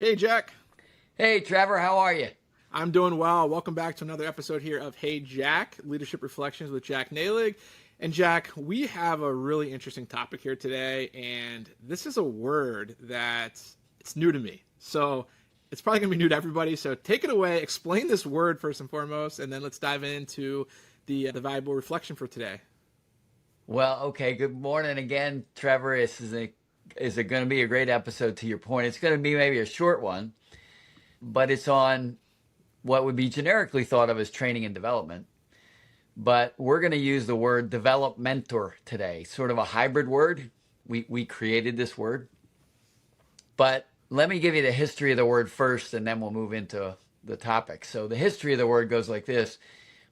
Hey, Jack. Hey, Trevor, how are you? I'm doing well. Welcome back to another episode here of Hey Jack, Leadership Reflections with Jack Nalig. And Jack, we have a really interesting topic here today, and this is a word that it's new to me. So it's probably going to be new to everybody. So take it away, explain this word first and foremost, and then let's dive into the valuable reflection for today. Well, okay. Good morning again, Trevor. This is going to be a great episode. To your point, it's going to be maybe a short one, but it's on what would be generically thought of as training and development. But we're going to use the word developmentor today, sort of a hybrid word. We created this word, but let me give you the history of the word first, and then we'll move into the topic. So the history of the word goes like this.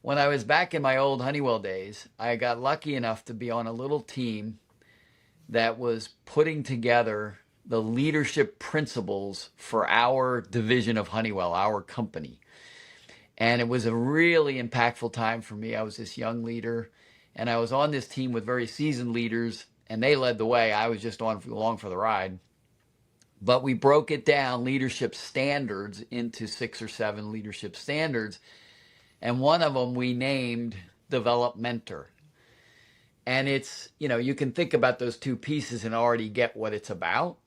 When I was back in my old Honeywell days, I got lucky enough to be on a little team that was putting together the leadership principles for our division of Honeywell, our company. And it was a really impactful time for me. I was this young leader, and I was on this team with very seasoned leaders, and they led the way. I was just along for the ride. But we broke it down, leadership standards, into 6 or 7 leadership standards. And one of them we named Developmentor. And you can think about those two pieces and already get what it's about.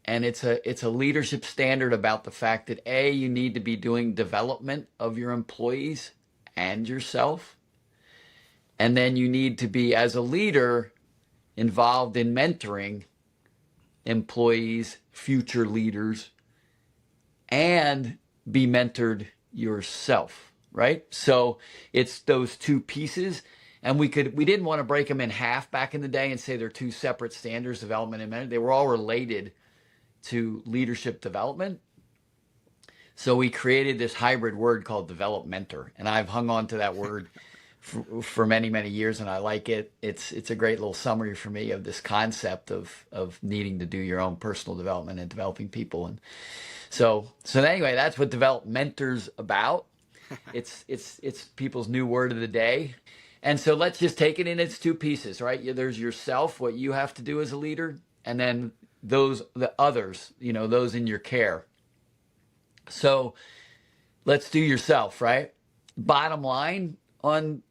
And it's a leadership standard about the fact that you need to be doing development of your employees and yourself. And then you need to be, as a leader, involved in mentoring employees, future leaders, and be mentored yourself, right? So it's those two pieces. And we didn't want to break them in half back in the day and say they're two separate standards, development and mentoring. They were all related to leadership development. So we created this hybrid word called developmentor. And I've hung on to that word for many, many years, and I like it. It's a great little summary for me of this concept of needing to do your own personal development and developing people. And so anyway, that's what Developmentor's about. It's people's new word of the day. And so let's just take it in its two pieces, right? There's yourself, what you have to do as a leader, and then the others, those in your care. So let's do yourself, right? Bottom line on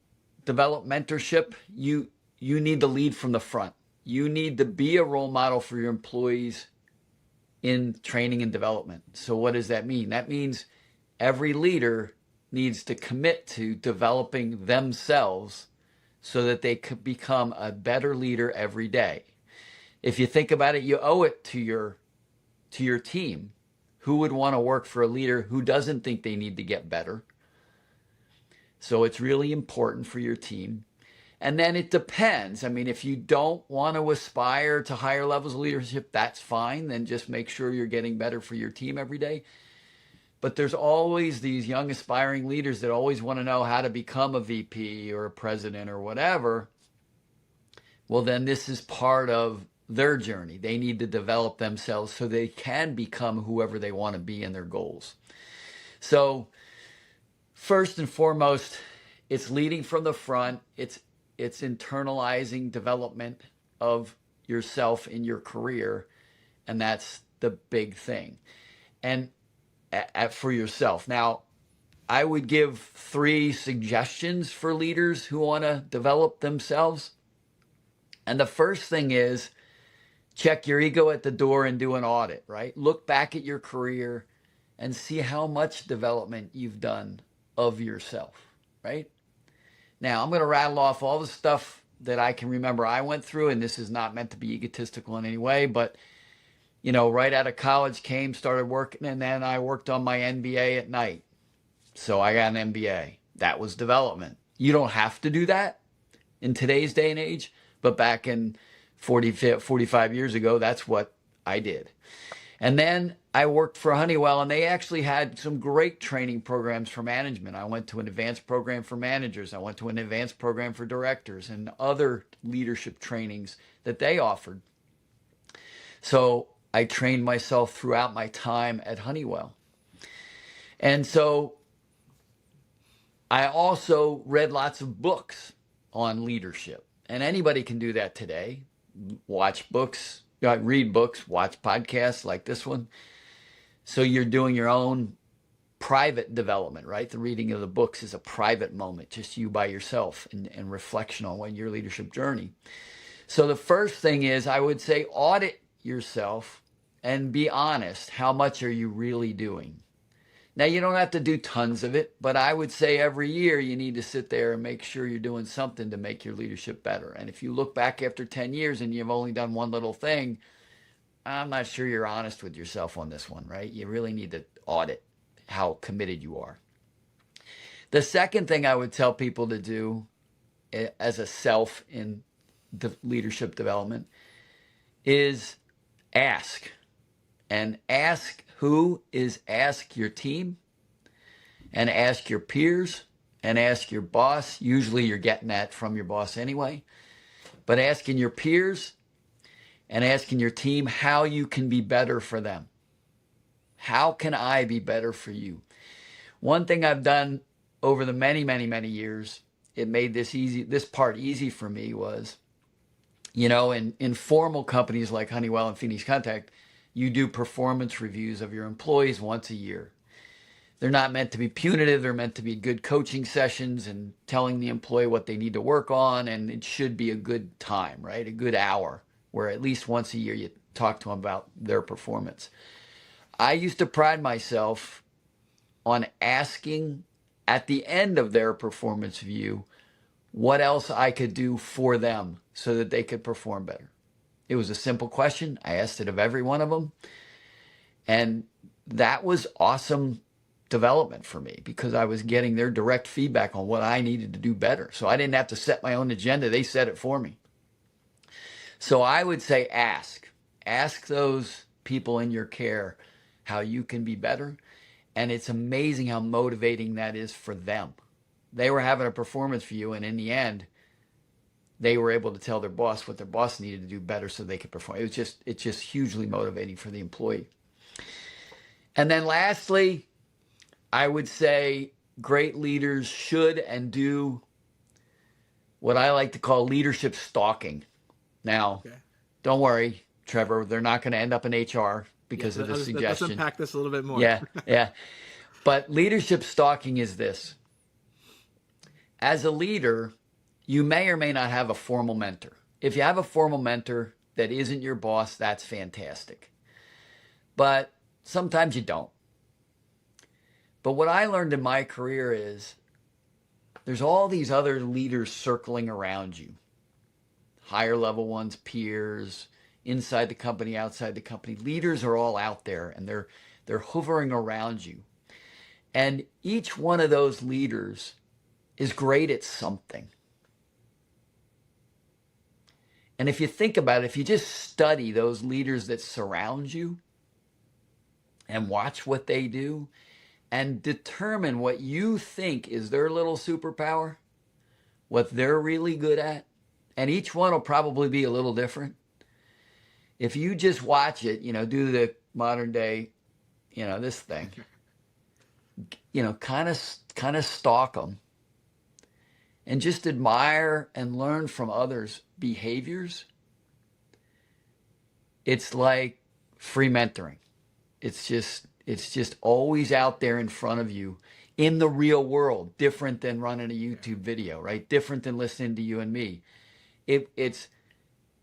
develop mentorship, you need to lead from the front. You need to be a role model for your employees in training and development. So what does that mean? That means every leader needs to commit to developing themselves so that they could become a better leader every day. If you think about it, you owe it to your team. Who would want to work for a leader who doesn't think they need to get better? So it's really important for your team. And then it depends. I mean, if you don't want to aspire to higher levels of leadership, that's fine. Then just make sure you're getting better for your team every day. But there's always these young aspiring leaders that always want to know how to become a VP or a president or whatever. Well, then this is part of their journey. They need to develop themselves so they can become whoever they want to be in their goals. So first and foremost, it's leading from the front. It's internalizing development of yourself in your career, and that's the big thing. And for yourself. Now, I would give 3 suggestions for leaders who want to develop themselves. And the first thing is check your ego at the door and do an audit, right? Look back at your career and see how much development you've done of yourself, right? Now, I'm going to rattle off all the stuff that I can remember I went through, and this is not meant to be egotistical in any way, but right out of college, started working, and then I worked on my MBA at night. So I got an MBA. That was development. You don't have to do that in today's day and age, but back in 45 years ago, that's what I did. And then I worked for Honeywell, and they actually had some great training programs for management. I went to an advanced program for managers. I went to an advanced program for directors and other leadership trainings that they offered. So I trained myself throughout my time at Honeywell. And so I also read lots of books on leadership. And anybody can do that today. Watch books, read books, watch podcasts like this one. So you're doing your own private development, right? The reading of the books is a private moment, just you by yourself and reflection on what your leadership journey. So the first thing is, I would say, audit yourself and be honest. How much are you really doing? Now, you don't have to do tons of it, but I would say every year you need to sit there and make sure you're doing something to make your leadership better. And if you look back after 10 years and you've only done one little thing, I'm not sure you're honest with yourself on this one, right? You really need to audit how committed you are. The second thing I would tell people to do as a self in leadership development is ask. And ask who is ask your team and ask your peers and ask your boss. Usually you're getting that from your boss anyway. But asking your peers and asking your team how you can be better for them. How can I be better for you? One thing I've done over the many, many, many years, it made this part easy for me was, in formal companies like Honeywell and Phoenix Contact, you do performance reviews of your employees once a year. They're not meant to be punitive. They're meant to be good coaching sessions and telling the employee what they need to work on. And it should be a good time, right? A good hour where at least once a year you talk to them about their performance. I used to pride myself on asking at the end of their performance review what else I could do for them so that they could perform better. It was a simple question. I asked it of every one of them. And that was awesome development for me because I was getting their direct feedback on what I needed to do better. So I didn't have to set my own agenda. They set it for me. So I would say ask. Ask those people in your care how you can be better. And it's amazing how motivating that is for them. They were having a performance review, and in the end, they were able to tell their boss what their boss needed to do better so they could perform. It's just hugely motivating for the employee. And then lastly, I would say great leaders should and do what I like to call leadership stalking. Now, Don't worry, Trevor, they're not going to end up in HR because of this suggestion. Let's unpack this a little bit more. Yeah. But leadership stalking is this. As a leader, you may or may not have a formal mentor. If you have a formal mentor that isn't your boss, that's fantastic. But sometimes you don't. But what I learned in my career is there's all these other leaders circling around you. Higher level ones, peers, inside the company, outside the company. Leaders are all out there and they're hovering around you. And each one of those leaders is great at something. And if you think about it, if you just study those leaders that surround you and watch what they do and determine what you think is their little superpower, what they're really good at, and each one will probably be a little different. If you just watch it, do the modern day, this thing, kind of stalk them and just admire and learn from others' behaviors, it's like free mentoring. It's just always out there in front of you in the real world, different than running a YouTube video, right? Different than listening to you and me. It's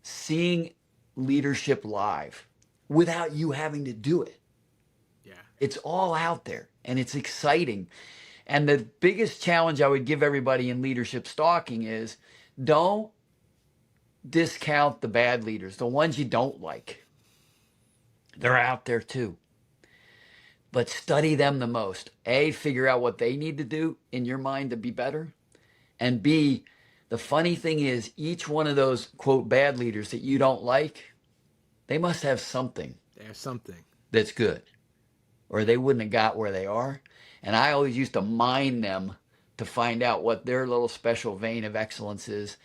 seeing leadership live without you having to do it. Yeah. It's all out there and it's exciting. And the biggest challenge I would give everybody in leadership stalking is don't discount the bad leaders, the ones you don't like. They're out there too. But study them the most. A, figure out what they need to do in your mind to be better. And B, the funny thing is each one of those, quote, bad leaders that you don't like, they must have something. They have something that's good. Or they wouldn't have got where they are. And I always used to mine them to find out what their little special vein of excellence is.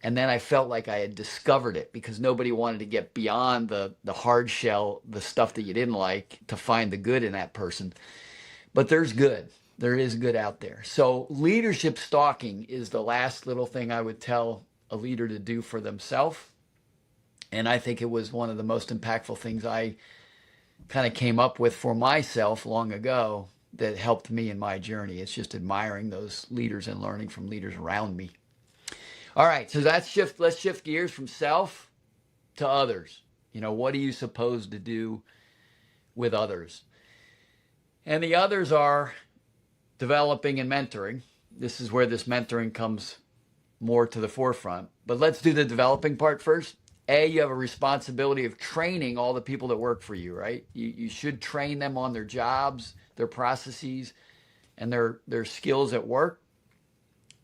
And then I felt like I had discovered it because nobody wanted to get beyond the hard shell, the stuff that you didn't like, to find the good in that person. But there's good. There is good out there. So leadership stalking is the last little thing I would tell a leader to do for themselves. And I think it was one of the most impactful things I kind of came up with for myself long ago that helped me in my journey. It's just admiring those leaders and learning from leaders around me. All right, so let's shift gears from self to others. What are you supposed to do with others? And the others are developing and mentoring. This is where this mentoring comes more to the forefront. But let's do the developing part first. You have a responsibility of training all the people that work for you, right? You should train them on their jobs, their processes, and their skills at work.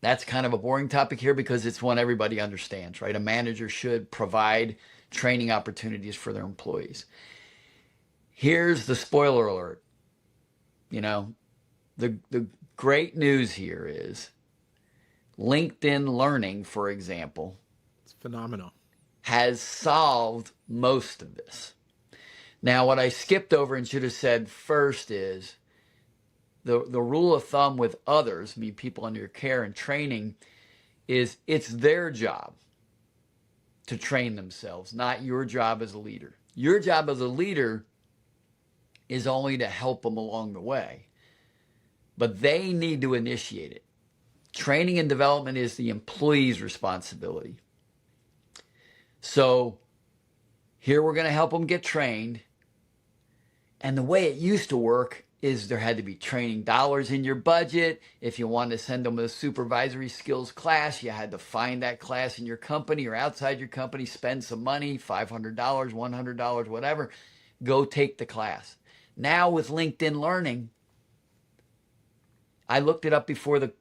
That's kind of a boring topic here because it's one everybody understands, right? A manager should provide training opportunities for their employees. Here's the spoiler alert. The great news here is LinkedIn Learning, for example, It's phenomenal. has solved most of this. Now, what I skipped over and should have said first is the rule of thumb with others, people under your care and training, is it's their job to train themselves, not your job as a leader. Your job as a leader is only to help them along the way, but they need to initiate it. Training and development is the employee's responsibility. So here we're going to help them get trained. And the way it used to work is there had to be training dollars in your budget. If you wanted to send them a supervisory skills class, you had to find that class in your company or outside your company, spend some money, $500, $100, whatever, go take the class. Now with LinkedIn Learning, I looked it up before the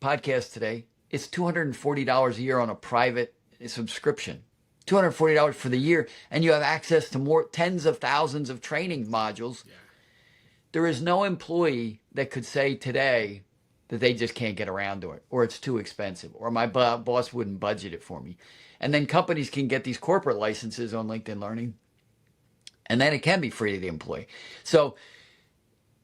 podcast today. It's $240 a year on a private subscription. $240 for the year, and you have access to more tens of thousands of training modules. Yeah. There is no employee that could say today that they just can't get around to it, or it's too expensive, or my boss wouldn't budget it for me. And then companies can get these corporate licenses on LinkedIn Learning, and then it can be free to the employee. So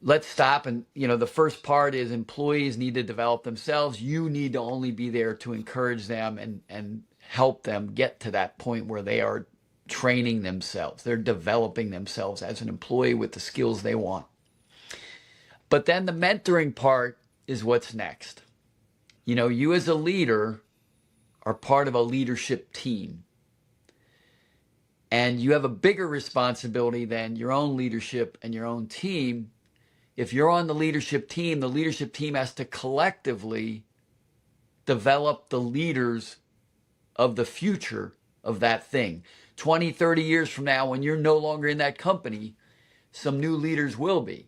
let's stop. And, the first part is employees need to develop themselves. You need to only be there to encourage them and help them get to that point where they are training themselves. They're developing themselves as an employee with the skills they want. But then the mentoring part is what's next. You as a leader are part of a leadership team. And you have a bigger responsibility than your own leadership and your own team. If you're on the leadership team has to collectively develop the leaders of the future of that thing. 20, 30 years from now, when you're no longer in that company, some new leaders will be.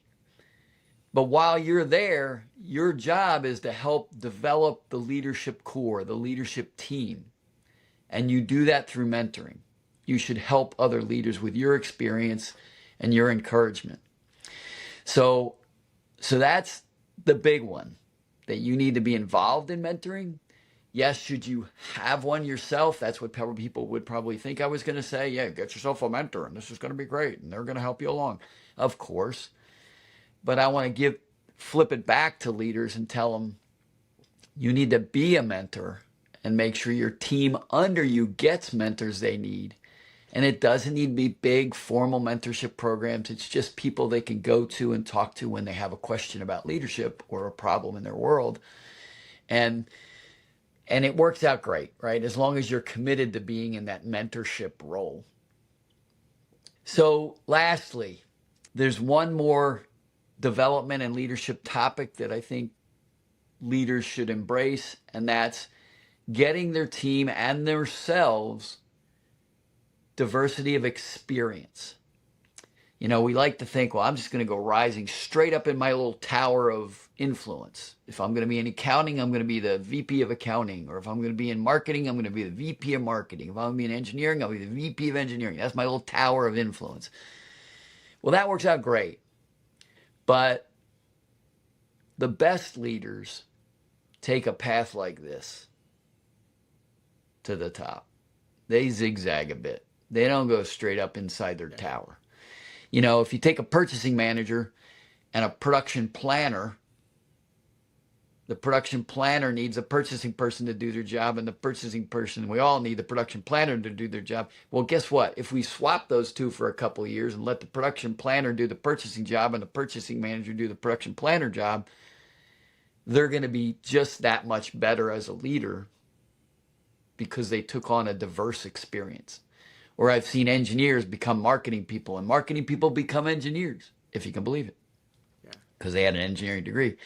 But while you're there, your job is to help develop the leadership core, the leadership team. And you do that through mentoring. You should help other leaders with your experience and your encouragement. So that's the big one, that you need to be involved in mentoring. Yes, should you have one yourself? That's what people would probably think I was going to say. Yeah, get yourself a mentor, and this is going to be great, and they're going to help you along. Of course. But I want to flip it back to leaders and tell them you need to be a mentor and make sure your team under you gets mentors they need. And it doesn't need to be big formal mentorship programs. It's just people they can go to and talk to when they have a question about leadership or a problem in their world. And it works out great, right? As long as you're committed to being in that mentorship role. So lastly, there's one more development and leadership topic that I think leaders should embrace, and that's getting their team and themselves diversity of experience. We like to think, well, I'm just going to go rising straight up in my little tower of influence. If I'm going to be in accounting, I'm going to be the VP of accounting. Or if I'm going to be in marketing, I'm going to be the VP of marketing. If I'm going to be in engineering, I'll be the VP of engineering. That's my little tower of influence. Well, that works out great. But the best leaders take a path like this to the top. They zigzag a bit. They don't go straight up inside their tower. If you take a purchasing manager and a production planner, The production planner needs a purchasing person to do their job, and the purchasing person, we all need the production planner to do their job. Well, guess what? If we swap those two for a couple of years and let the production planner do the purchasing job and the purchasing manager do the production planner job, they're going to be just that much better as a leader because they took on a diverse experience. Or I've seen engineers become marketing people, and marketing people become engineers, if you can believe it, because they had an engineering degree.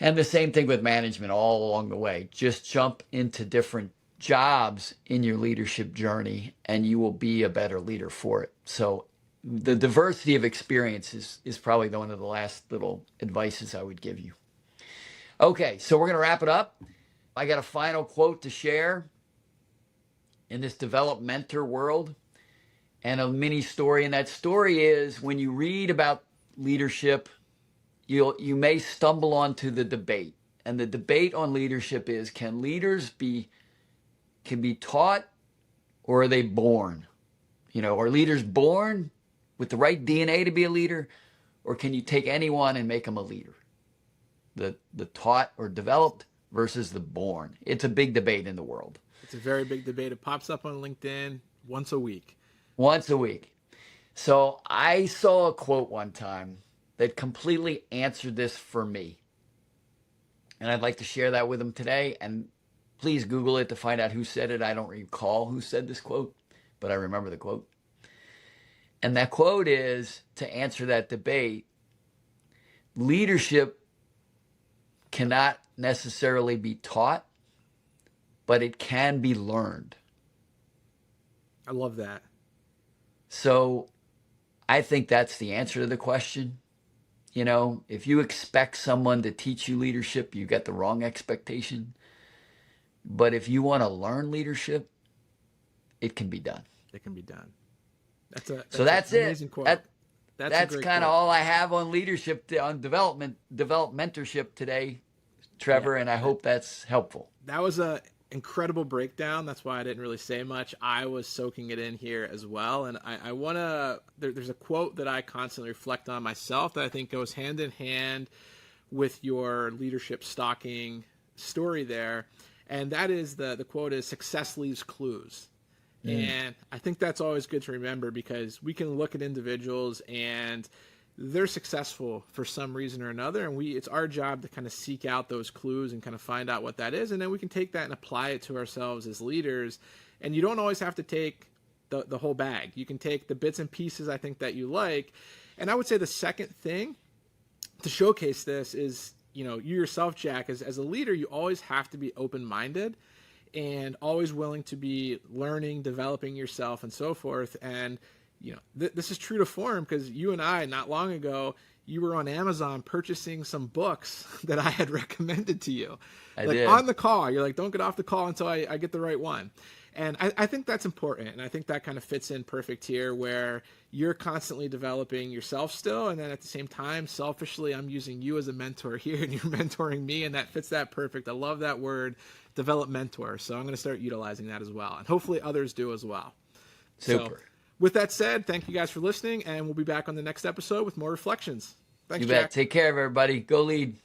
And the same thing with management all along the way. Just jump into different jobs in your leadership journey and you will be a better leader for it. So the diversity of experience is probably one of the last little advices I would give you. Okay, so we're going to wrap it up. I got a final quote to share in this Developmentor world and a mini story. And that story is, when you read about leadership, you may stumble onto the debate. And the debate on leadership is, can leaders be taught, or are they born? Are leaders born with the right DNA to be a leader, or can you take anyone and make them a leader? The taught or developed versus the born. It's a big debate in the world. It's a very big debate. It pops up on LinkedIn once a week. Once a week. So I saw a quote one time that completely answered this for me. And I'd like to share that with them today. And please Google it to find out who said it. I don't recall who said this quote, but I remember the quote. And that quote is, to answer that debate, leadership cannot necessarily be taught, but it can be learned. I love that. So I think that's the answer to the question. If you expect someone to teach you leadership, you got the wrong expectation. But if you want to learn leadership, it can be done. It can be done. That's it. Amazing quote. That's kind of all I have on leadership, on developmentorship today, Trevor, and I hope that's helpful. That was a incredible breakdown. That's why I didn't really say much. I was soaking it in here as well. And I want to, there's a quote that I constantly reflect on myself that I think goes hand in hand with your leadership stalking story there. And that is the quote is, success leaves clues. And I think that's always good to remember, because we can look at individuals and they're successful for some reason or another, and it's our job to kind of seek out those clues and kind of find out what that is, and then we can take that and apply it to ourselves as leaders. And you don't always have to take the whole bag. You can take the bits and pieces, I think, that you like. And I would say the second thing to showcase this is, you yourself, Jack, as a leader, you always have to be open-minded and always willing to be learning, developing yourself, and so forth. And this is true to form, because you and I, not long ago, you were on Amazon purchasing some books that I had recommended to you. I did. On the call, you're like, don't get off the call until I get the right one. And I think that's important. And I think that kind of fits in perfect here, where you're constantly developing yourself still. And then at the same time, selfishly, I'm using you as a mentor here, and you're mentoring me. And that fits that perfect. I love that word, Developmentor. So I'm going to start utilizing that as well. And hopefully others do as well. Super. So, with that said, thank you guys for listening, and we'll be back on the next episode with more reflections. Thanks, You bet. Jack. Take care of everybody. Go lead.